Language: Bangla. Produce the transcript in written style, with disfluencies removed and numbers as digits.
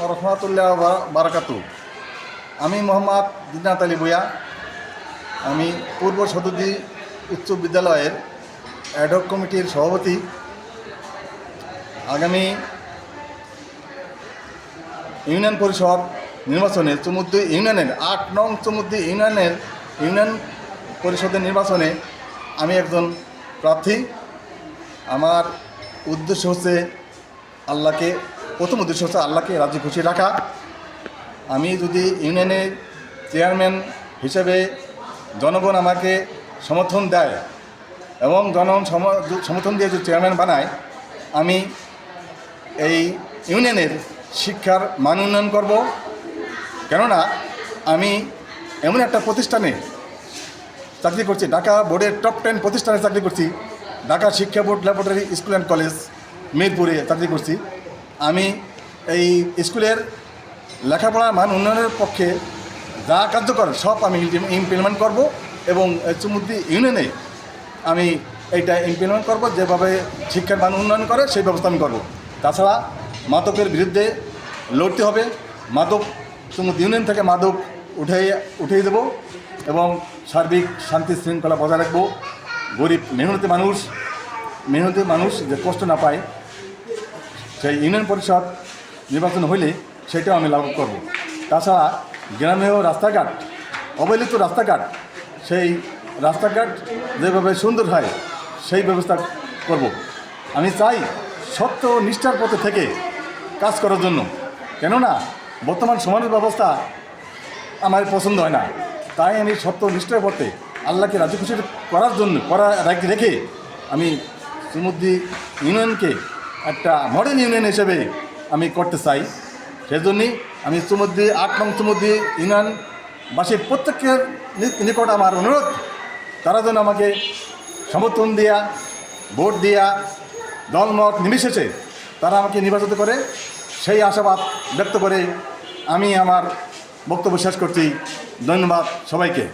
রহমাতুল্লাহ বারাকাতু। আমি মোহাম্মদ জিন্নাত আলী ভূঁইয়া। আমি পূর্ব সদুদি উচ্চ বিদ্যালয়ের অ্যাডহক কমিটির সভাপতি। আগামী ইউনিয়ন পরিষদ নির্বাচনে চৌমুদ্দি ইউনিয়নের ৮ নং চৌমুদ্দি ইউনিয়ন পরিষদের নির্বাচনে আমি একজন প্রার্থী। আমার উদ্দেশ্য হচ্ছে প্রথম উদ্দেশ্য হচ্ছে আল্লাহকে রাজি খুশি রাখা। আমি যদি ইউনিয়নের চেয়ারম্যান হিসেবে জনগণ আমাকে সমর্থন দেয় এবং জনগণ সমর্থন দিয়ে যদি চেয়ারম্যান বানায়, আমি এই ইউনিয়নের শিক্ষার মান উন্নয়ন করব। কেননা আমি এমন একটা প্রতিষ্ঠানে চাকরি করছি, ঢাকা বোর্ডের টপ 10 প্রতিষ্ঠানে চাকরি করছি। ঢাকা শিক্ষা board laboratory school and college মিরপুরে চাকরি করছি। আমি এই স্কুলের লেখাপড়ার মান উন্নয়নের পক্ষে যা কার্যকর সব আমি ইমপ্লিমেন্ট করব এবং চৌমুদ্দি ইউনিয়নে আমি এইটা ইমপ্লিমেন্ট করব। যেভাবে শিক্ষার মান উন্নয়ন করে সেই ব্যবস্থা আমি করব। তাছাড়া মাদকের বিরুদ্ধে লড়তে হবে। চৌমুদ্দি ইউনিয়ন থেকে মাদক উঠিয়ে দেব এবং সার্বিক শান্তি শৃঙ্খলা বজায় রাখবো। গরিব মেহনতি মানুষ যে কষ্ট না পায়, সেই ইউনিয়ন পরিষদ নির্বাচন হইলে সেটাও আমি লাভ করব। তাছাড়া গ্রামেও রাস্তাঘাট, অবহেলিত রাস্তাঘাট, সেই রাস্তাঘাট যেভাবে সুন্দর হয় সেই ব্যবস্থা করব। আমি চাই সত্য নিষ্ঠার পথে থেকে কাজ করার জন্য। কেননা বর্তমান সমাজের ব্যবস্থা আমার পছন্দ হয় না। তাই আমি সত্য নিষ্ঠার পথে আল্লাহকে রাজি খুশি করার জন্য রেখে আমি চৌমুদ্দি ইউনিয়নকে একটা মডেল ইউনিয়ন হিসেবে আমি করতে চাই। সেজন্যই আমি ৮ নং চৌমুদ্দি ইউনিয়নবাসীর প্রত্যেকের নিকট আমার অনুরোধ, তারা যেন আমাকে সমর্থন দিয়া, ভোট দিয়া, দলমত নির্বিশেষে তারা আমাকে নির্বাচিত করে, সেই আশাবাদ ব্যক্ত করে আমি আমার বক্তব্য শেষ করছি। ধন্যবাদ সবাইকে।